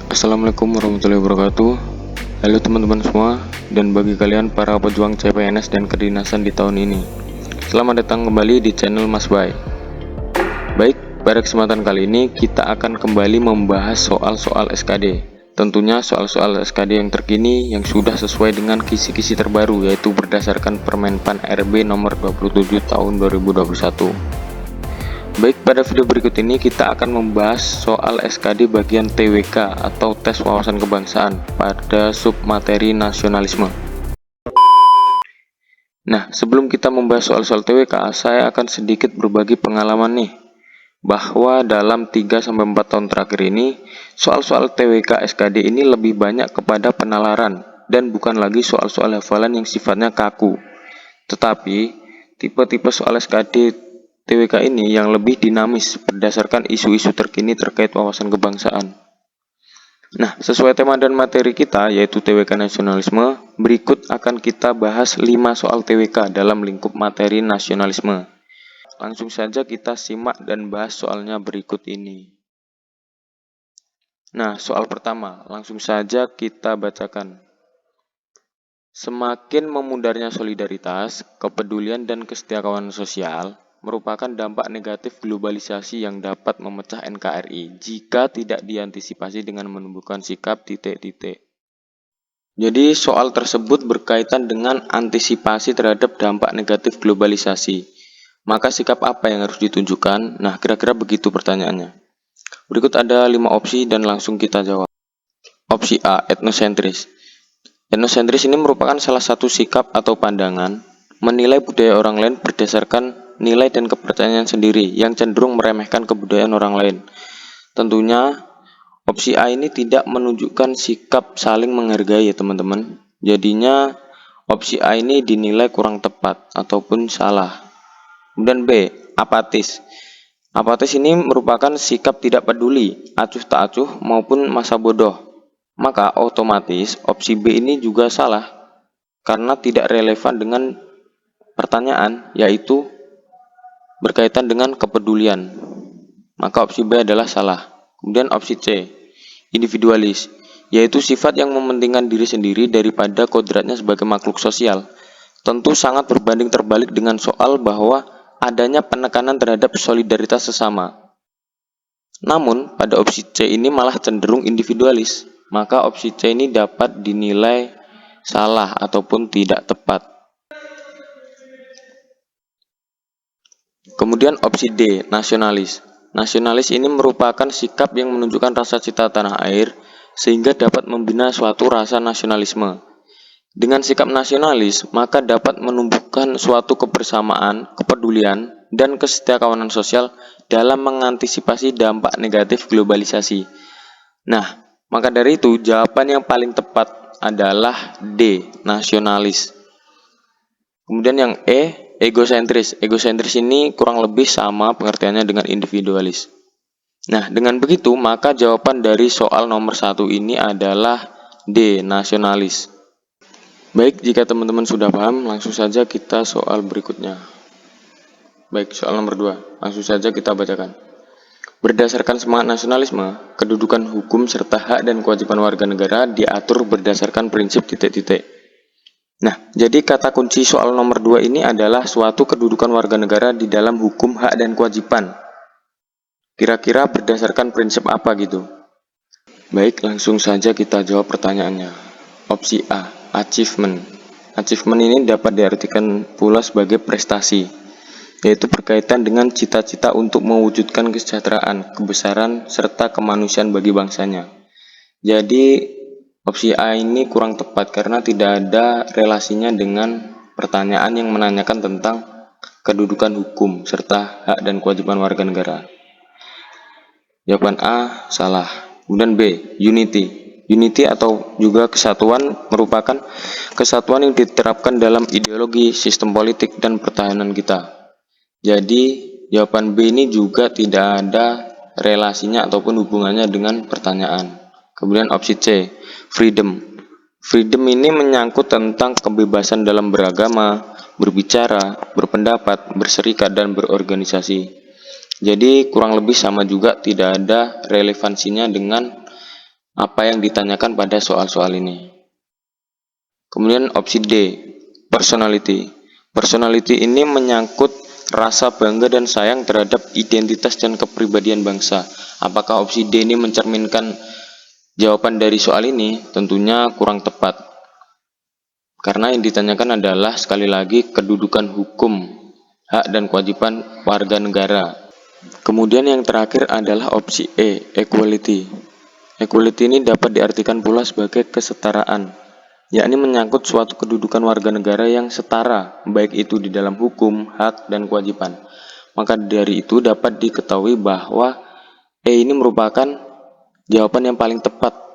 Assalamualaikum warahmatullahi wabarakatuh. Halo teman-teman semua, dan bagi kalian para pejuang CPNS dan kedinasan di tahun ini, selamat datang kembali di channel Mas Bay. Baik, pada kesempatan kali ini kita akan kembali membahas soal-soal SKD. Tentunya soal-soal SKD yang terkini yang sudah sesuai dengan kisi-kisi terbaru, yaitu berdasarkan Permenpan RB nomor 27 tahun 2021. Baik, pada video berikut ini kita akan membahas soal SKD bagian TWK atau tes wawasan kebangsaan pada submateri nasionalisme. Nah, sebelum kita membahas soal-soal TWK, saya akan sedikit berbagi pengalaman nih, bahwa dalam 3-4 tahun terakhir ini, soal-soal TWK SKD ini lebih banyak kepada penalaran dan bukan lagi soal-soal hafalan yang sifatnya kaku. Tetapi, tipe-tipe soal SKD TWK ini yang lebih dinamis berdasarkan isu-isu terkini terkait wawasan kebangsaan. Nah, sesuai tema dan materi kita yaitu TWK nasionalisme, berikut akan kita bahas 5 soal TWK dalam lingkup materi nasionalisme. Langsung saja kita simak dan bahas soalnya berikut ini. Nah, soal pertama, langsung saja kita bacakan. Semakin memudarnya solidaritas, kepedulian dan kesetiakawanan sosial merupakan dampak negatif globalisasi yang dapat memecah NKRI jika tidak diantisipasi dengan menumbuhkan sikap ... Jadi soal tersebut berkaitan dengan antisipasi terhadap dampak negatif globalisasi. Maka sikap apa yang harus ditunjukkan? Nah, kira-kira begitu pertanyaannya. Berikut ada 5 opsi dan langsung kita jawab. Opsi A, etnosentris. Etnosentris ini merupakan salah satu sikap atau pandangan menilai budaya orang lain berdasarkan nilai dan kepercayaan sendiri yang cenderung meremehkan kebudayaan orang lain. Tentunya opsi A ini tidak menunjukkan sikap saling menghargai ya teman-teman. Jadinya opsi A ini dinilai kurang tepat ataupun salah. Kemudian B, apatis. Apatis ini merupakan sikap tidak peduli, acuh tak acuh maupun masa bodoh. Maka otomatis opsi B ini juga salah karena tidak relevan dengan pertanyaan, yaitu berkaitan dengan kepedulian. Maka opsi B adalah salah. Kemudian opsi C, individualis, yaitu sifat yang mementingkan diri sendiri daripada kodratnya sebagai makhluk sosial. Tentu sangat berbanding terbalik dengan soal bahwa adanya penekanan terhadap solidaritas sesama. Namun, pada opsi C ini malah cenderung individualis. Maka opsi C ini dapat dinilai salah ataupun tidak tepat. Kemudian opsi D, nasionalis. Nasionalis ini merupakan sikap yang menunjukkan rasa cinta tanah air sehingga dapat membina suatu rasa nasionalisme. Dengan sikap nasionalis, maka dapat menumbuhkan suatu kebersamaan, kepedulian, dan kesetiakawanan sosial dalam mengantisipasi dampak negatif globalisasi. Nah, maka dari itu jawaban yang paling tepat adalah D, nasionalis. Kemudian yang E, egosentris. Egosentris ini kurang lebih sama pengertiannya dengan individualis. Nah, dengan begitu maka jawaban dari soal nomor 1 ini adalah D, nasionalis. Baik, jika teman-teman sudah paham, langsung saja kita soal berikutnya. Baik, soal nomor 2, langsung saja kita bacakan. Berdasarkan semangat nasionalisme, kedudukan hukum serta hak dan kewajiban warga negara diatur berdasarkan prinsip ... Nah, jadi kata kunci soal nomor 2 ini adalah suatu kedudukan warga negara di dalam hukum, hak, dan kewajiban. Kira-kira berdasarkan prinsip apa gitu? Baik, langsung saja kita jawab pertanyaannya. Opsi A, achievement. Achievement ini dapat diartikan pula sebagai prestasi, yaitu berkaitan dengan cita-cita untuk mewujudkan kesejahteraan, kebesaran, serta kemanusiaan bagi bangsanya. Jadi, opsi A ini kurang tepat karena tidak ada relasinya dengan pertanyaan yang menanyakan tentang kedudukan hukum serta hak dan kewajiban warga negara. Jawaban A salah. Kemudian B, unity. Unity atau juga kesatuan merupakan kesatuan yang diterapkan dalam ideologi, sistem politik, dan pertahanan kita. Jadi jawaban B ini juga tidak ada relasinya ataupun hubungannya dengan pertanyaan. Kemudian opsi C, freedom. Freedom ini menyangkut tentang kebebasan dalam beragama, berbicara, berpendapat, berserikat, dan berorganisasi. Jadi kurang lebih sama juga, tidak ada relevansinya dengan apa yang ditanyakan pada soal-soal ini. Kemudian opsi D, personality. Personality ini menyangkut rasa bangga dan sayang terhadap identitas dan kepribadian bangsa. Apakah opsi D ini mencerminkan jawaban dari soal ini? Tentunya kurang tepat. Karena yang ditanyakan adalah sekali lagi kedudukan hukum, hak dan kewajiban warga negara. Kemudian yang terakhir adalah opsi E, equality. Equality ini dapat diartikan pula sebagai kesetaraan, yakni menyangkut suatu kedudukan warga negara yang setara, baik itu di dalam hukum, hak, dan kewajiban. Maka dari itu dapat diketahui bahwa E ini merupakan jawaban yang paling tepat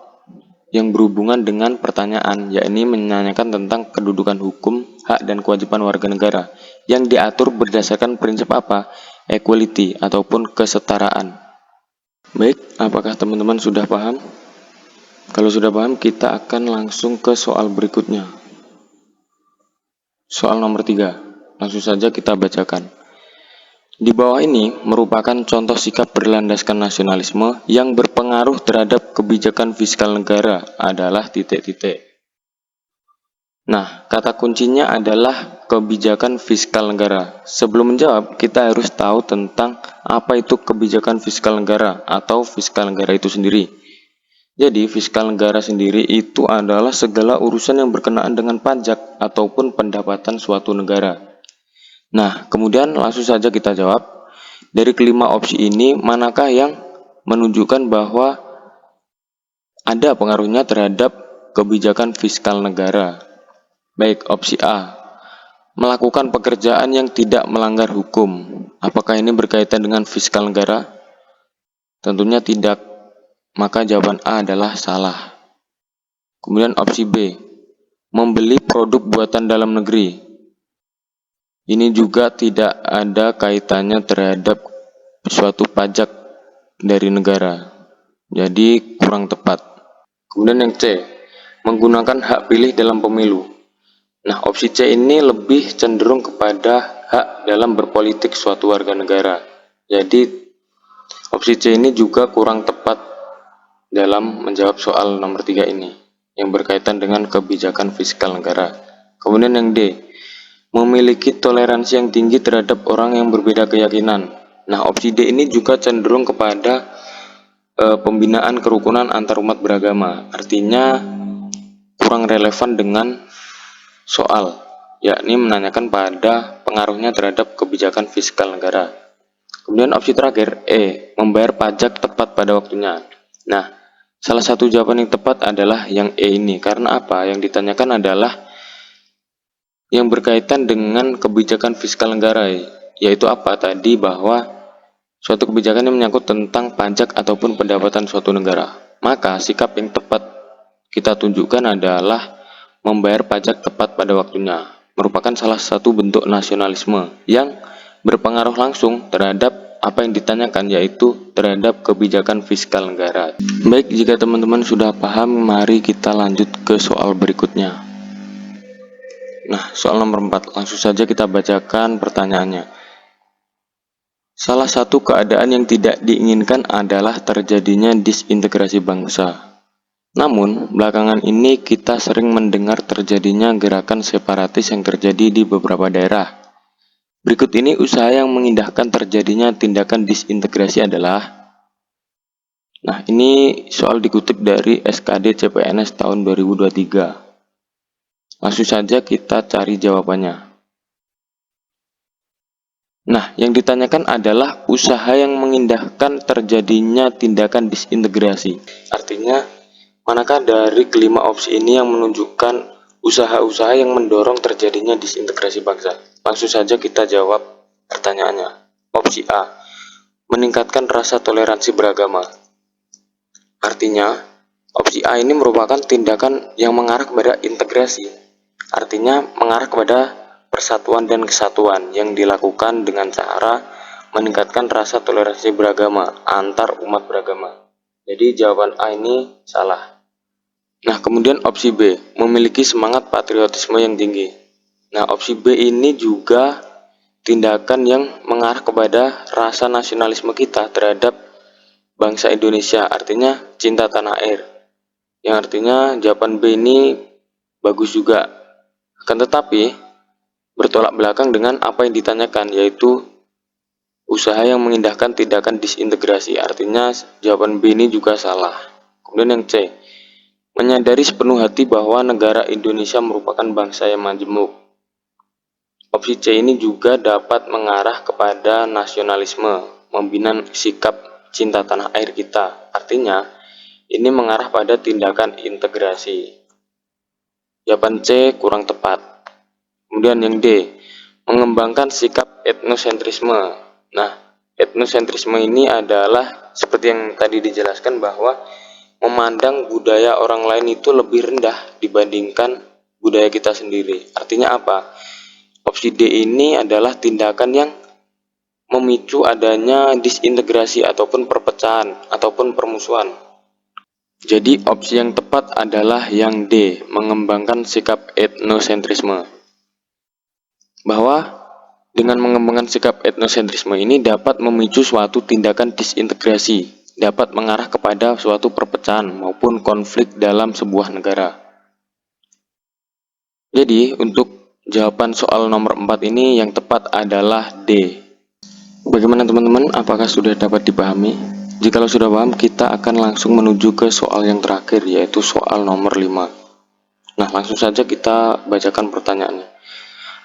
yang berhubungan dengan pertanyaan, yakni menanyakan tentang kedudukan hukum, hak, dan kewajiban warga negara yang diatur berdasarkan prinsip apa? Equality ataupun kesetaraan. Baik, apakah teman-teman sudah paham? Kalau sudah paham, kita akan langsung ke soal berikutnya. Soal nomor 3. Langsung saja kita bacakan. Di bawah ini merupakan contoh sikap berlandaskan nasionalisme yang berpengaruh terhadap kebijakan fiskal negara adalah titik-titik. Nah, kata kuncinya adalah kebijakan fiskal negara. Sebelum menjawab, kita harus tahu tentang apa itu kebijakan fiskal negara atau fiskal negara itu sendiri. Jadi, fiskal negara sendiri itu adalah segala urusan yang berkenaan dengan pajak ataupun pendapatan suatu negara. Nah, kemudian langsung saja kita jawab. Dari kelima opsi ini, manakah yang menunjukkan bahwa ada pengaruhnya terhadap kebijakan fiskal negara? Baik, opsi A, melakukan pekerjaan yang tidak melanggar hukum. Apakah ini berkaitan dengan fiskal negara? Tentunya tidak, maka jawaban A adalah salah. Kemudian opsi B, membeli produk buatan dalam negeri. Ini juga tidak ada kaitannya terhadap suatu pajak dari negara, jadi kurang tepat. Kemudian yang C, menggunakan hak pilih dalam pemilu. Nah, opsi C ini lebih cenderung kepada hak dalam berpolitik suatu warga negara. Jadi, opsi C ini juga kurang tepat dalam menjawab soal nomor 3 ini, yang berkaitan dengan kebijakan fiskal negara. Kemudian yang D, memiliki toleransi yang tinggi terhadap orang yang berbeda keyakinan. Nah, opsi D ini juga cenderung kepada pembinaan kerukunan antar umat beragama. Artinya, kurang relevan dengan soal, yakni menanyakan pada pengaruhnya terhadap kebijakan fiskal negara. Kemudian opsi terakhir, E, membayar pajak tepat pada waktunya. Nah, salah satu jawaban yang tepat adalah yang E ini. Karena apa? Yang ditanyakan adalah yang berkaitan dengan kebijakan fiskal negara, yaitu apa tadi, bahwa suatu kebijakan yang menyangkut tentang pajak ataupun pendapatan suatu negara. Maka sikap yang tepat kita tunjukkan adalah membayar pajak tepat pada waktunya, merupakan salah satu bentuk nasionalisme yang berpengaruh langsung terhadap apa yang ditanyakan, yaitu terhadap kebijakan fiskal negara. Baik, jika teman-teman sudah paham, mari kita lanjut ke soal berikutnya. Nah, soal nomor 4, langsung saja kita bacakan pertanyaannya. Salah satu keadaan yang tidak diinginkan adalah terjadinya disintegrasi bangsa. Namun, belakangan ini kita sering mendengar terjadinya gerakan separatis yang terjadi di beberapa daerah. Berikut ini usaha yang mengindahkan terjadinya tindakan disintegrasi adalah. Nah, ini soal dikutip dari SKD CPNS tahun 2023. Langsung saja kita cari jawabannya. Nah, yang ditanyakan adalah usaha yang mengindahkan terjadinya tindakan disintegrasi. Artinya, manakah dari kelima opsi ini yang menunjukkan usaha-usaha yang mendorong terjadinya disintegrasi bangsa? Langsung saja kita jawab pertanyaannya. Opsi A, meningkatkan rasa toleransi beragama. Artinya, opsi A ini merupakan tindakan yang mengarah kepada integrasi. Artinya, mengarah kepada persatuan dan kesatuan yang dilakukan dengan cara meningkatkan rasa toleransi beragama antar umat beragama. Jadi jawaban A ini salah. Nah, kemudian opsi B, memiliki semangat patriotisme yang tinggi. Nah, opsi B ini juga tindakan yang mengarah kepada rasa nasionalisme kita terhadap bangsa Indonesia, artinya cinta tanah air. Yang artinya jawaban B ini bagus juga. Akan tetapi bertolak belakang dengan apa yang ditanyakan, yaitu usaha yang mengindahkan tindakan disintegrasi. Artinya jawaban B ini juga salah. Kemudian yang C, menyadari sepenuh hati bahwa negara Indonesia merupakan bangsa yang majemuk. Opsi C ini juga dapat mengarah kepada nasionalisme, membina sikap cinta tanah air kita. Artinya, ini mengarah pada tindakan integrasi. Jawaban C kurang tepat. Kemudian yang D, mengembangkan sikap etnosentrisme. Nah, etnosentrisme ini adalah seperti yang tadi dijelaskan bahwa memandang budaya orang lain itu lebih rendah dibandingkan budaya kita sendiri. Artinya apa? Opsi D ini adalah tindakan yang memicu adanya disintegrasi ataupun perpecahan ataupun permusuhan. Jadi opsi yang tepat adalah yang D, mengembangkan sikap etnosentrisme. Bahwa dengan mengembangkan sikap etnosentrisme ini dapat memicu suatu tindakan disintegrasi, dapat mengarah kepada suatu perpecahan maupun konflik dalam sebuah negara. Jadi untuk jawaban soal nomor 4 ini yang tepat adalah D. Bagaimana teman-teman? Apakah sudah dapat dipahami? Jikalau sudah paham, kita akan langsung menuju ke soal yang terakhir, yaitu soal nomor 5. Nah, langsung saja kita bacakan pertanyaannya.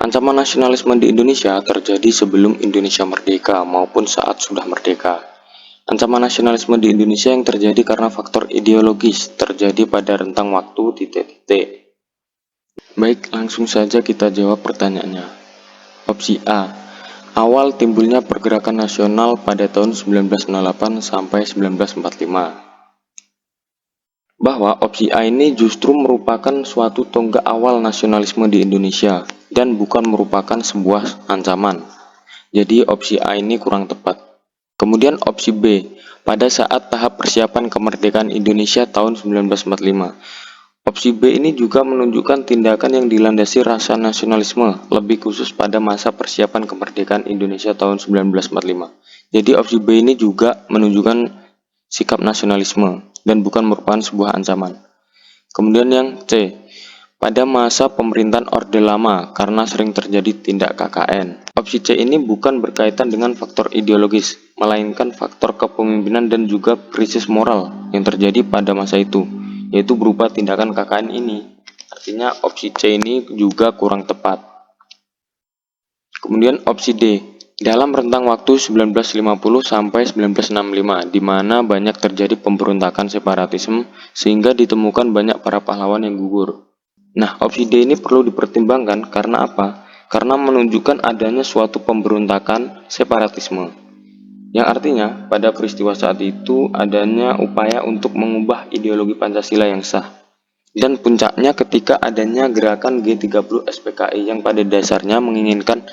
Ancaman nasionalisme di Indonesia terjadi sebelum Indonesia merdeka maupun saat sudah merdeka. Ancaman nasionalisme di Indonesia yang terjadi karena faktor ideologis terjadi pada rentang waktu titik-titik. Baik, langsung saja kita jawab pertanyaannya. Opsi A, awal timbulnya pergerakan nasional pada tahun 1908 sampai 1945. Bahwa opsi A ini justru merupakan suatu tonggak awal nasionalisme di Indonesia dan bukan merupakan sebuah ancaman. Jadi opsi A ini kurang tepat. Kemudian opsi B, pada saat tahap persiapan kemerdekaan Indonesia tahun 1945. Opsi B ini juga menunjukkan tindakan yang dilandasi rasa nasionalisme, lebih khusus pada masa persiapan kemerdekaan Indonesia tahun 1945. Jadi opsi B ini juga menunjukkan sikap nasionalisme dan bukan merupakan sebuah ancaman. Kemudian yang C, pada masa pemerintahan Orde Lama karena sering terjadi tindak KKN. Opsi C ini bukan berkaitan dengan faktor ideologis, melainkan faktor kepemimpinan dan juga krisis moral yang terjadi pada masa itu, yaitu berupa tindakan KKN ini. Artinya opsi C ini juga kurang tepat. Kemudian opsi D, dalam rentang waktu 1950 sampai 1965, di mana banyak terjadi pemberontakan separatisme sehingga ditemukan banyak para pahlawan yang gugur. Nah, opsi D ini perlu dipertimbangkan karena apa? Karena menunjukkan adanya suatu pemberontakan separatisme. Yang artinya, pada peristiwa saat itu adanya upaya untuk mengubah ideologi Pancasila yang sah. Dan puncaknya ketika adanya gerakan G30 SPKI yang pada dasarnya menginginkan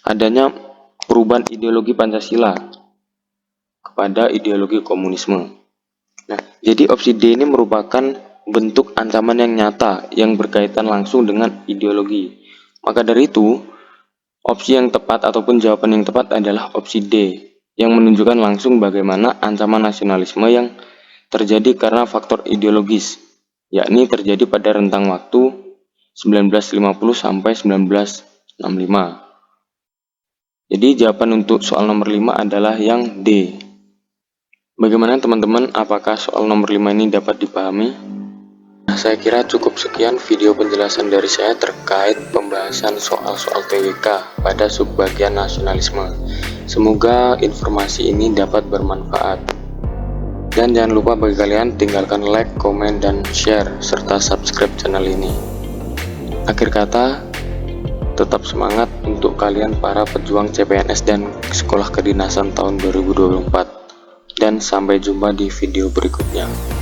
adanya perubahan ideologi Pancasila kepada ideologi komunisme. Nah, jadi opsi D ini merupakan bentuk ancaman yang nyata yang berkaitan langsung dengan ideologi. Maka dari itu, opsi yang tepat ataupun jawaban yang tepat adalah opsi D, yang menunjukkan langsung bagaimana ancaman nasionalisme yang terjadi karena faktor ideologis, yakni terjadi pada rentang waktu 1950 sampai 1965. Jadi jawaban untuk soal nomor 5 adalah yang D. Bagaimana teman-teman, apakah soal nomor 5 ini dapat dipahami? Nah, saya kira cukup sekian video penjelasan dari saya terkait pembahasan soal-soal TWK pada subbagian nasionalisme. Semoga informasi ini dapat bermanfaat. Dan jangan lupa bagi kalian tinggalkan like, komen, dan share, serta subscribe channel ini. Akhir kata, tetap semangat untuk kalian para pejuang CPNS dan sekolah kedinasan tahun 2024. Dan sampai jumpa di video berikutnya.